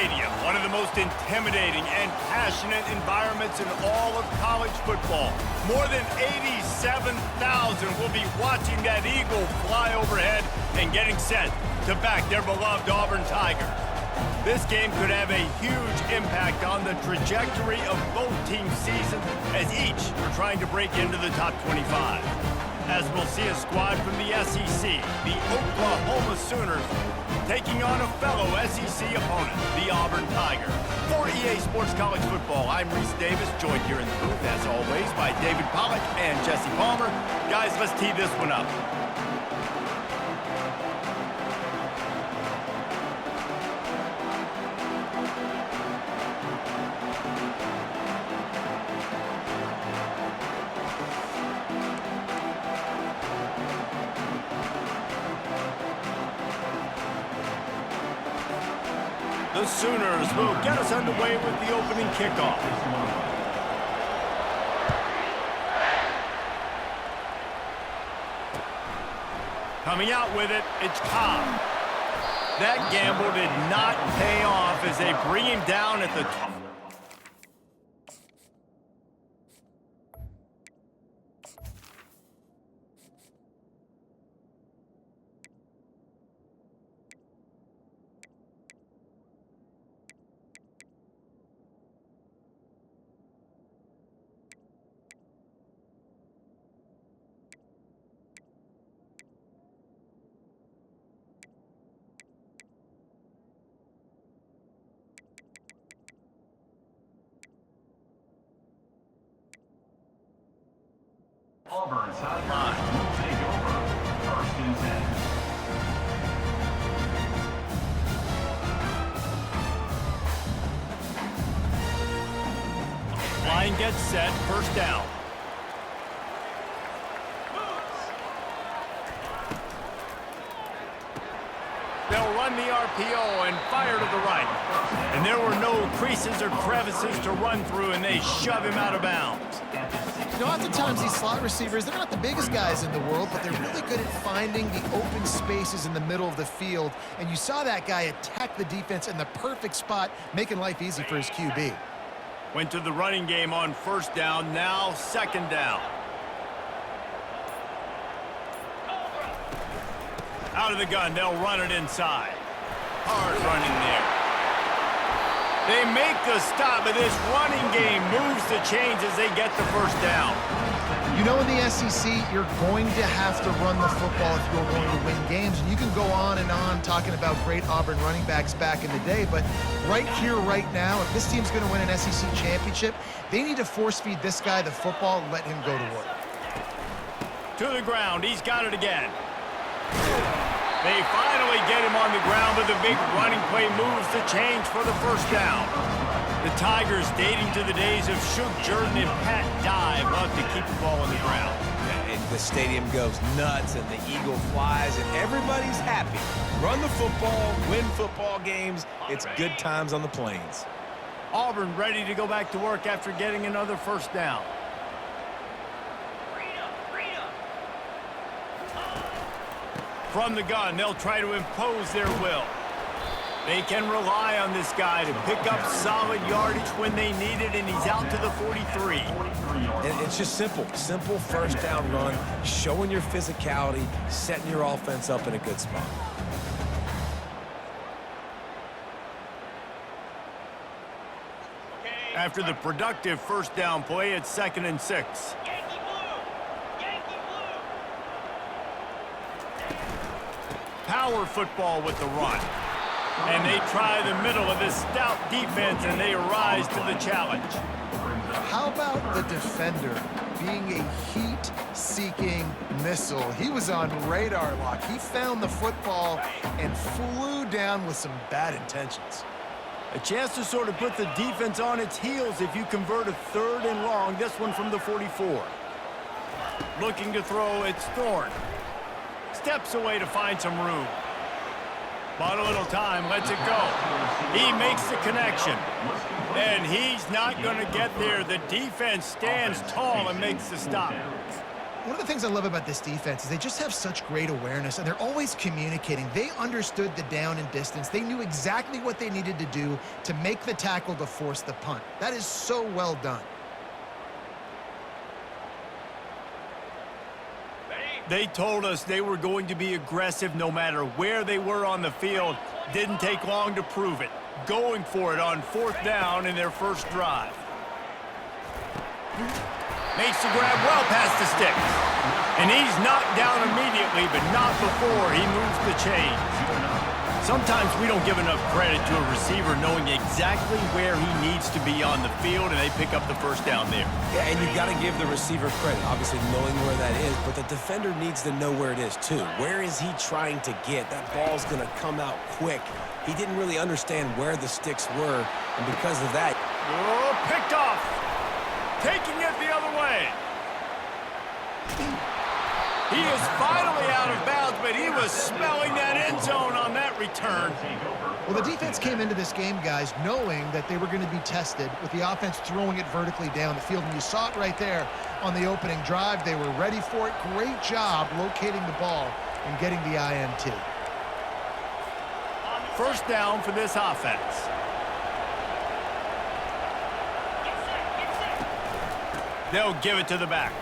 Stadium, one of the most intimidating and passionate environments in all of college football. More than 87,000 will be watching that eagle fly overhead and getting set to back their beloved Auburn Tigers. This game could have a huge impact on the trajectory of both teams' seasons as each are trying to break into the top 25. As we'll see a squad from the SEC, the Oklahoma Sooners, taking on a fellow SEC opponent, the Auburn Tigers. For EA Sports College Football, I'm Reese Davis, joined here in the booth, as always, by David Pollack and Jesse Palmer. Guys, let's tee this one up. The Sooners will get us underway with the opening kickoff. Coming out with it, it's Cobb. That gamble did not pay off as they bring him down at the top. Auburn sideline will take over. First and 10. Line gets set, first down. They'll run the RPO and fire to the right. And there were no creases or crevices to run through, and they shove him out of bounds. You know, oftentimes these slot receivers, they're not the biggest guys in the world, but they're really good at finding the open spaces in the middle of the field. And you saw that guy attack the defense in the perfect spot, making life easy for his QB. Went to the running game on first down, now second down. Out of the gun, they'll run it inside. Hard running there. They make the stop, but this running game moves the chains as they get the first down. You know, in the SEC, you're going to have to run the football if you're going to win games. And you can go on and on talking about great Auburn running backs back in the day, but right here, right now, if this team's going to win an SEC championship, they need to force-feed this guy the football and let him go to work. To the ground, he's got it again. They finally get him on the ground, but the big running play moves the chains for the first down. The Tigers, dating to the days of Shook Jordan and Pat Dye, love to keep the ball on the ground. And the stadium goes nuts, and the eagle flies, and everybody's happy. Run the football, win football games. It's good times on the plains. Auburn ready to go back to work after getting another first down. From the gun, they'll try to impose their will. They can rely on this guy to pick up solid yardage when they need it, and he's out to the 43. And it's just simple first down run, showing your physicality, setting your offense up in a good spot. After the productive first down play, it's 2nd and 6. Power football with the run. And they try the middle of this stout defense, and they rise to the challenge. How about the defender being a heat-seeking missile? He was on radar lock. He found the football and flew down with some bad intentions. A chance to sort of put the defense on its heels if you convert a 3rd and long. This one from the 44. Looking to throw, it's Thorne. Steps away to find some room. But a little time, lets it go. He makes the connection. And he's not going to get there. The defense stands tall and makes the stop. One of the things I love about this defense is they just have such great awareness, and they're always communicating. They understood the down and distance. They knew exactly what they needed to do to make the tackle to force the punt. That is so well done. They told us they were going to be aggressive no matter where they were on the field. Didn't take long to prove it. Going for it on 4th down in their first drive. Makes the grab well past the sticks. And he's knocked down immediately, but not before he moves the chains. Sometimes we don't give enough credit to a receiver knowing exactly where he needs to be on the field, and they pick up the first down there. Yeah, and you got to give the receiver credit, obviously knowing where that is, but the defender needs to know where it is too. Where is he trying to get? That ball's going to come out quick. He didn't really understand where the sticks were, and because of that... Oh, picked off. Taking it the other way. He is finally out of bounds, but he was smelling that end zone on that return. Well, the defense came into this game, guys, knowing that they were going to be tested with the offense throwing it vertically down the field. And you saw it right there on the opening drive. They were ready for it. Great job locating the ball and getting the INT. First down for this offense. They'll give it to the back.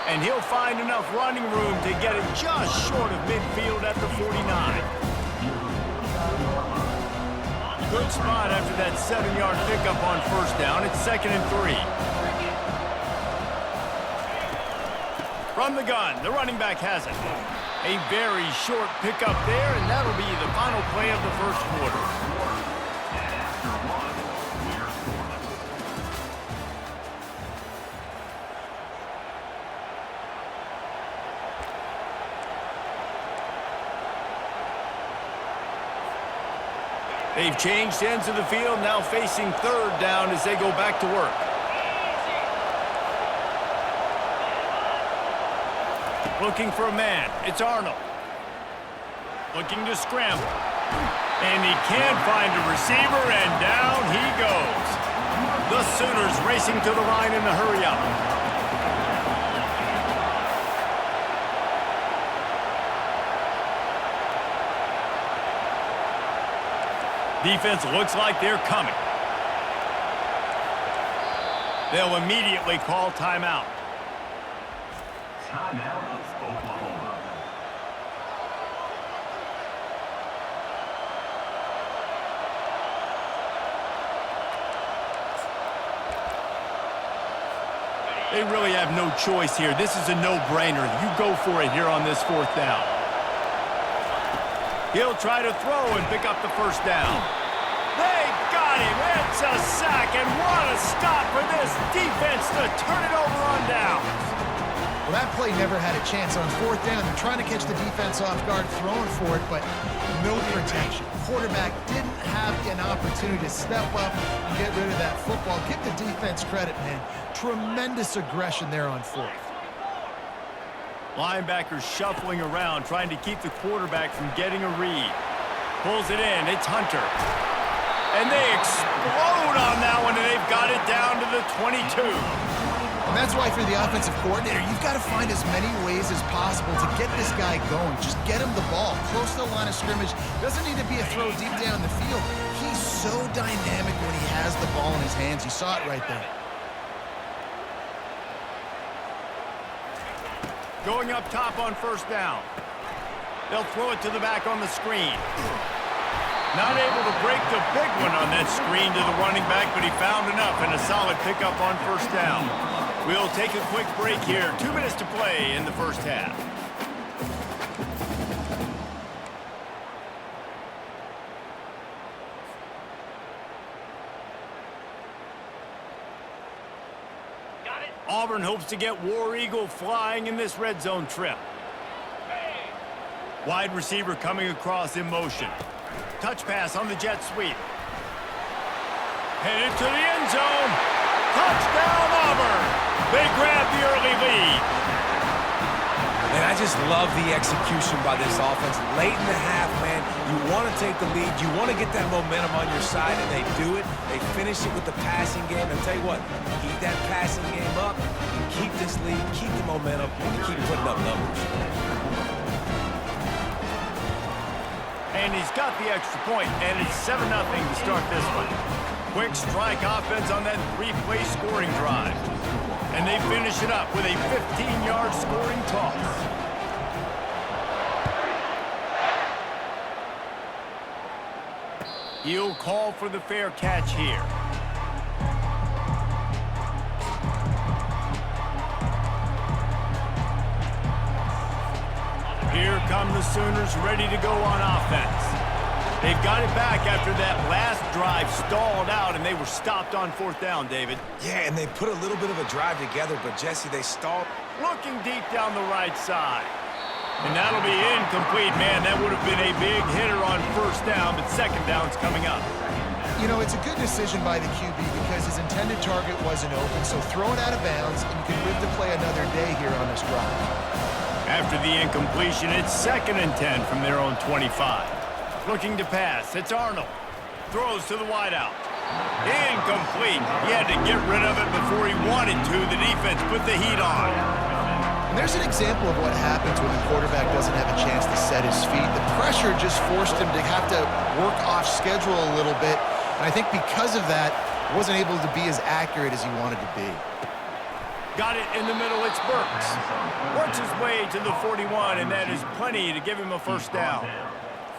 And he'll find enough running room to get it just short of midfield at the 49. Good spot after that 7-yard pickup on first down. It's 2nd and 3. From the gun, the running back has it. A very short pickup there, and that'll be the final play of the first quarter. They've changed ends of the field, now facing 3rd down as they go back to work. Looking for a man. It's Arnold. Looking to scramble. And he can't find a receiver, and down he goes. The Sooners racing to the line in the hurry-up. Defense looks like they're coming. They'll immediately call timeout. Timeout, Oklahoma. They really have no choice here. This is a no-brainer. You go for it here on this 4th down. He'll try to throw and pick up the first down. They got him. It's a sack, and what a stop for this defense to turn it over on down. Well, that play never had a chance on 4th down. They're trying to catch the defense off guard, throwing for it, but no protection. Quarterback didn't have an opportunity to step up and get rid of that football. Give the defense credit, man. Tremendous aggression there on 4th. Linebackers shuffling around, trying to keep the quarterback from getting a read. Pulls it in. It's Hunter. And they explode on that one, and they've got it down to the 22. And that's why, for the offensive coordinator, you've got to find as many ways as possible to get this guy going. Just get him the ball close to the line of scrimmage. Doesn't need to be a throw deep down the field. He's so dynamic when he has the ball in his hands. You saw it right there. Going up top on first down. They'll throw it to the back on the screen. Not able to break the big one on that screen to the running back, but he found enough and a solid pickup on first down. We'll take a quick break here. 2 minutes to play in the first half. Auburn hopes to get War Eagle flying in this red zone trip. Wide receiver coming across in motion. Touch pass on the jet sweep. Headed to the end zone. Touchdown Auburn. They grab the early lead. And I just love the execution by this offense. Late in the half, man, you want to take the lead. You want to get that momentum on your side, and they do it. They finish it with the passing game. And tell you what, keep that passing game up, and keep this lead, keep the momentum, and keep putting up numbers. And he's got the extra point, and it's 7-0 to start this one. Quick strike offense on that 3-play scoring drive. And they finish it up with a 15-yard scoring toss. He'll call for the fair catch here. Here come the Sooners ready to go on offense. They've got it back after that last drive stalled out, and they were stopped on 4th down, David. Yeah, and they put a little bit of a drive together, but, Jesse, they stalled. Looking deep down the right side. And that'll be incomplete, man. That would have been a big hitter on 1st down, but 2nd down's coming up. You know, it's a good decision by the QB because his intended target wasn't open, so throw it out of bounds, and you can live to play another day here on this drive. After the incompletion, it's 2nd and 10 from their own 25. Looking to pass. It's Arnold. Throws to the wideout. Incomplete. He had to get rid of it before he wanted to. The defense put the heat on. And there's an example of what happens when the quarterback doesn't have a chance to set his feet. The pressure just forced him to have to work off schedule a little bit. And I think because of that, wasn't able to be as accurate as he wanted to be. Got it in the middle. It's Burks. Works his way to the 41, and that is plenty to give him a 1st down.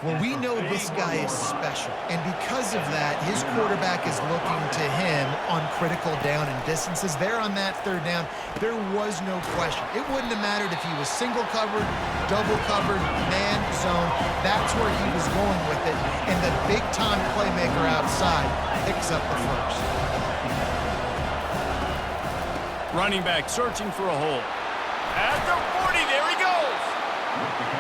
Well, we know this guy is special, and because of that, his quarterback is looking to him on critical down and distances. There on that 3rd down, there was no question. It wouldn't have mattered if he was single covered, double covered, man, zone. That's where he was going with it, and the big-time playmaker outside picks up the 1st. Running back searching for a hole. At the 40, there he goes.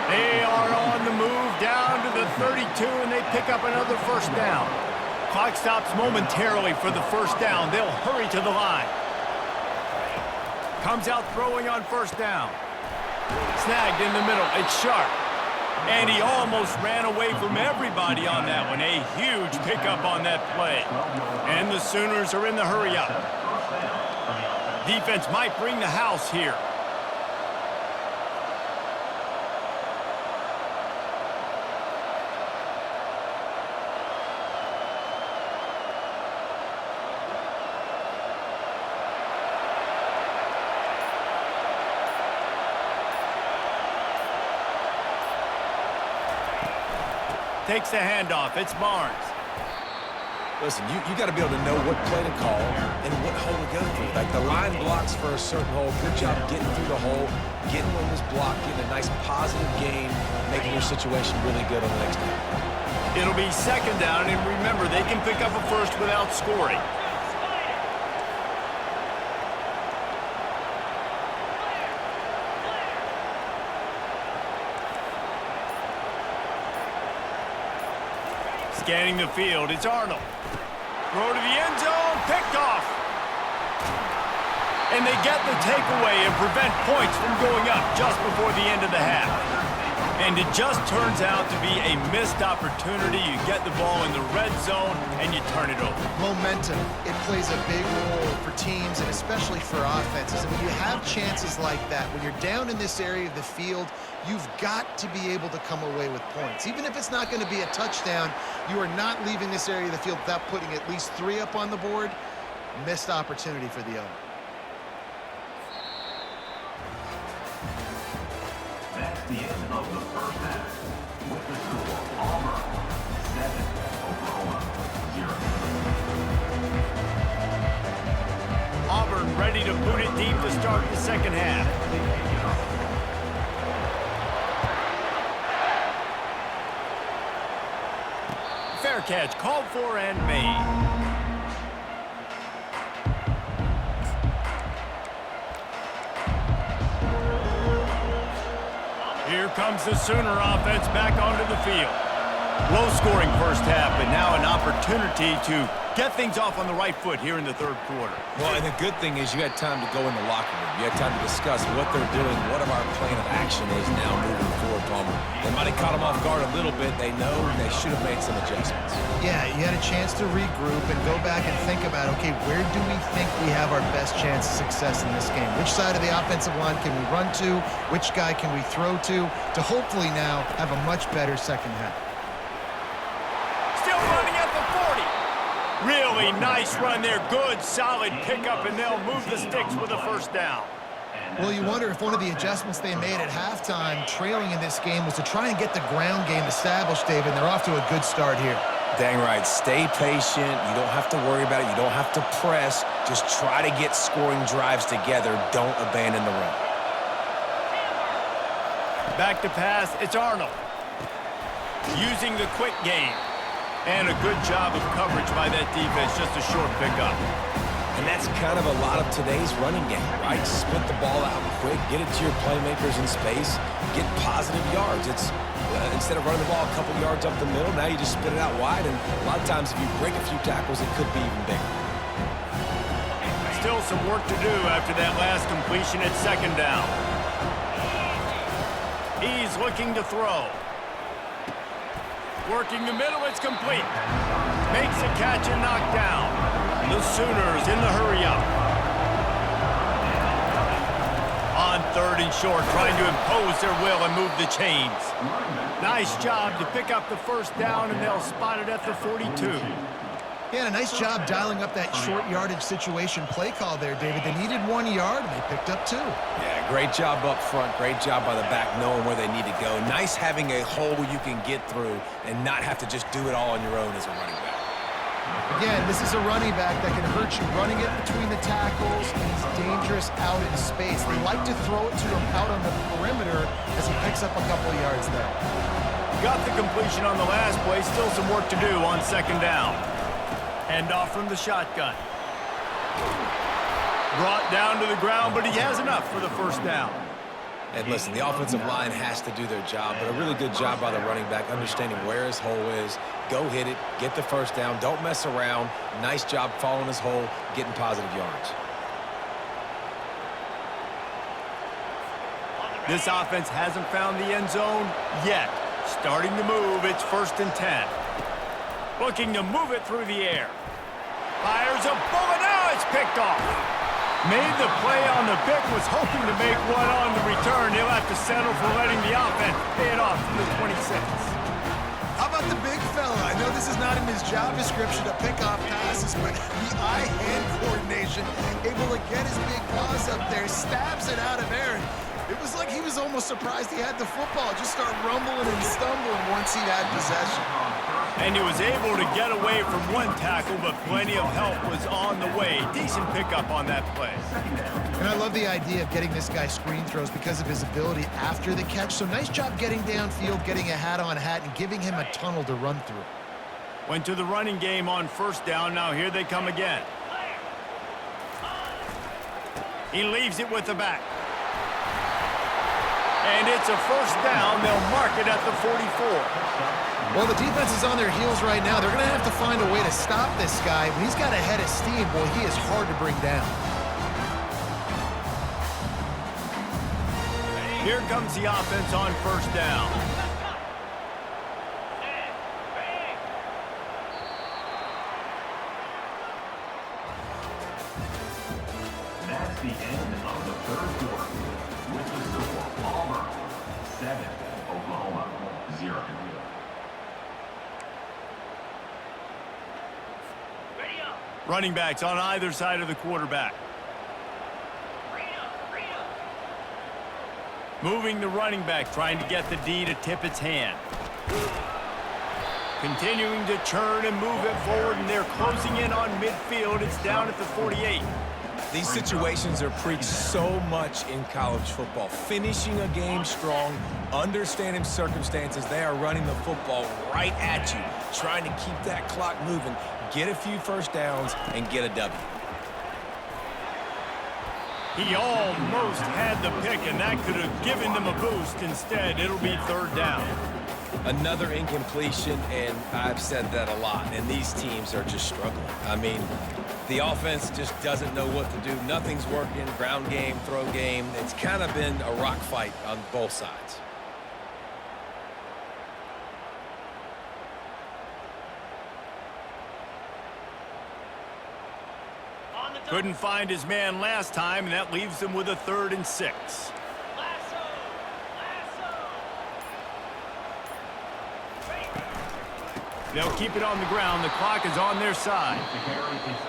They are on the move down to the 32, and they pick up another 1st down. Clock stops momentarily for the 1st down. They'll hurry to the line. Comes out throwing on 1st down. Snagged in the middle. It's Sharp. And he almost ran away from everybody on that one. A huge pickup on that play. And the Sooners are in the hurry up. Defense might bring the house here. Takes the handoff. It's Barnes. Listen, you got to be able to know what play to call and what hole to go through. Like the line blocks for a certain hole. Good job getting through the hole, getting on this block, getting a nice positive gain, making your situation really good on the next down. It'll be 2nd down, and remember, they can pick up a 1st without scoring. Scanning the field, it's Arnold. Throw to the end zone, picked off. And they get the takeaway and prevent points from going up just before the end of the half. And it just turns out to be a missed opportunity. You get the ball in the red zone, and you turn it over. Momentum, it plays a big role for teams and especially for offenses. And when you have chances like that, when you're down in this area of the field, you've got to be able to come away with points. Even if it's not going to be a touchdown, you are not leaving this area of the field without putting at least 3 up on the board. Missed opportunity for the owner. That's the end of the 1st half. With the score, Auburn 7, Oklahoma 0. Auburn ready to boot it deep to start the 2nd half. Fair catch called for and made. Here comes the Sooner offense back onto the field. Low-scoring 1st half, but now an opportunity opportunity to get things off on the right foot here in the third quarter. Well, and the good thing is you had time to go in the locker room. You had time to discuss what they're doing, what our plan of action is now moving forward, Palmer. They might have caught them off guard a little bit. They know they should have made some adjustments. Yeah, you had a chance to regroup and go back and think about, okay, where do we think we have our best chance of success in this game? Which side of the offensive line can we run to? Which guy can we throw to hopefully now have a much better second half? Still running at the 40. Really nice run there. Good, solid pickup, and they'll move the sticks with a first down. Well, you wonder if one of the adjustments they made at halftime, trailing in this game, was to try and get the ground game established, David, and they're off to a good start here. Dang right. Stay patient. You don't have to worry about it. You don't have to press. Just try to get scoring drives together. Don't abandon the run. Back to pass. It's Arnold. Using the quick game. And a good job of coverage by that defense. Just a short pickup. And that's kind of a lot of today's running game, right? Split the ball out quick, get it to your playmakers in space, get positive yards. It's instead of running the ball a couple yards up the middle, now you just spit it out wide, and a lot of times if you break a few tackles, it could be even bigger. Still some work to do after that last completion at second down. He's looking to throw. Working the middle, it's complete. Makes a catch and knocked down. The Sooners in the hurry-up. On third and short, trying to impose their will and move the chains. Nice job to pick up the first down, and they'll spot it at the 42. Yeah, and a nice job dialing up that short yardage situation play call there, David. They needed 1 yard, and they picked up 2. Yeah, great job up front. Great job by the back knowing where they need to go. Nice having a hole you can get through and not have to just do it all on your own as a running back. Again, this is a running back that can hurt you running it between the tackles, and he's dangerous out in space. They like to throw it to him out on the perimeter as he picks up a couple of yards there. Got the completion on the last play. Still some work to do on second down. Hand off from the shotgun. Brought down to the ground, but he has enough for the first down. And listen, the offensive line has to do their job, but a really good job by the running back, understanding where his hole is. Go hit it, get the first down, don't mess around. Nice job following his hole, getting positive yards. This offense hasn't found the end zone yet. Starting to move, it's 1st and 10. Looking to move it through the air. Fires a bullet, now it's picked off. Made the play on the pick, was hoping to make one on the return. He'll have to settle for letting the offense pay it off from the 26. How about the big fella? I know this is not in his job description to pick off passes, but the eye-hand coordination, able to get his big paws up there, stabs it out of Aaron. It was like he was almost surprised he had the football. Just start rumbling and stumbling once he had possession. And he was able to get away from one tackle, but plenty of help was on the way. Decent pickup on that play. And I love the idea of getting this guy screen throws because of his ability after the catch. So nice job getting downfield, getting a hat-on-hat, and giving him a tunnel to run through. Went to the running game on first down. Now here they come again. He leaves it with the back. And it's a first down. They'll mark it at the 44. Well, the defense is on their heels right now. They're going to have to find a way to stop this guy. When he's got a head of steam, boy, he is hard to bring down. Here comes the offense on first down. That's the end of the third quarter. With the score, Auburn 7, Oklahoma 0. Running backs on either side of the quarterback. Moving the running back, trying to get the D to tip its hand. Continuing to turn and move it forward, and they're closing in on midfield. It's down at the 48. These situations are preached so much in college football. Finishing a game strong, understanding circumstances. They are running the football right at you, trying to keep that clock moving, get a few first downs, and get a W. He almost had the pick, and that could have given them a boost. Instead, it'll be third down. Another incompletion, and I've said that a lot, and these teams are just struggling. I mean, the offense just doesn't know what to do. Nothing's working, ground game, throw game. It's kind of been a rock fight on both sides. Couldn't find his man last time, and that leaves him with a 3rd and 6. They'll keep it on the ground. The clock is on their side.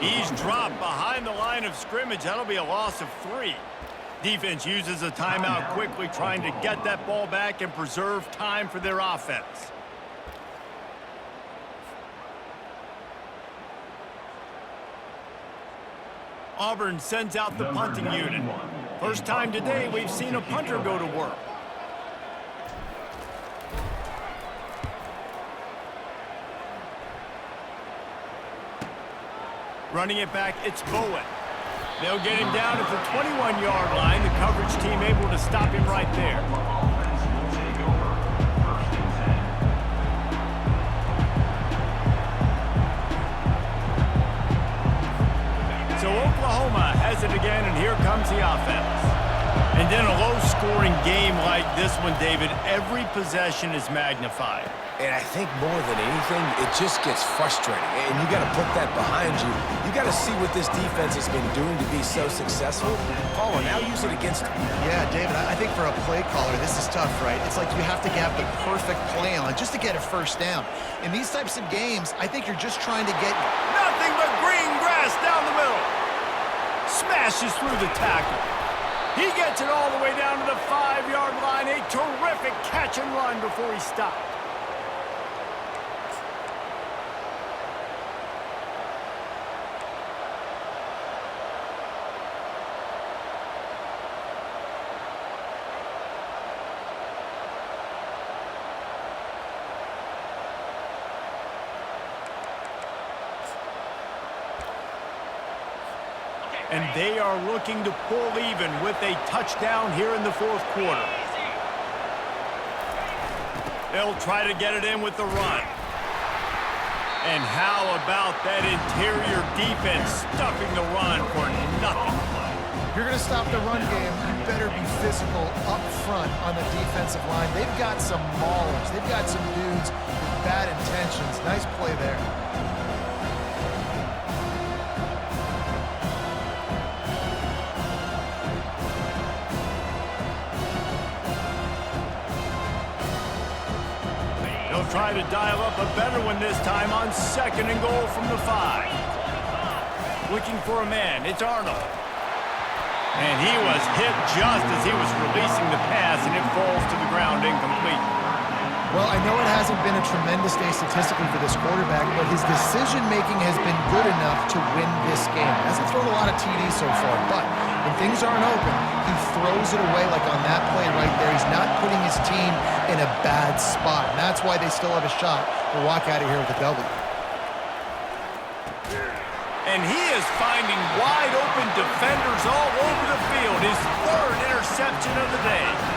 He's dropped behind the line of scrimmage. That'll be a loss of 3. Defense uses a timeout quickly, trying to get that ball back and preserve time for their offense. Auburn sends out the punting unit. First time today we've seen a punter go to work. Running it back, it's Bowen. They'll get him down at the 21-yard line. The coverage team able to stop him right there. So Oklahoma has it again, and here comes the offense. And then a low-scoring game like this one, David, every possession is magnified. And I think more than anything, it just gets frustrating. And you got to put that behind you. You got to see what this defense has been doing to be so successful. Paul, now use it against them. Yeah, David, I think for a play caller, this is tough, right? It's like you have to have the perfect play on just to get a first down. In these types of games, I think you're just trying to get... Nothing but green grass down the middle. Smashes through the tackle. He gets it all the way down to the 5-yard line. A terrific catch and run before he stopped. And they are looking to pull even with a touchdown here in the 4th quarter. They'll try to get it in with the run. And how about that interior defense stuffing the run for nothing? If you're going to stop the run game, you better be physical up front on the defensive line. They've got some maulers. They've got some dudes with bad intentions. Nice play there. They'll try to dial up a better one this time on 2nd and goal from the 5. Looking for a man, it's Arnold. And he was hit just as he was releasing the pass, and it falls to the ground incomplete. Well, I know it hasn't been a tremendous day statistically for this quarterback, but his decision-making has been good enough to win this game. Hasn't thrown a lot of TDs so far, but when things aren't open, he throws it away like on that play right there. He's not putting his team in a bad spot, and that's why they still have a shot to walk out of here with a W. And he is finding wide open defenders all over the field. His 3rd interception of the day.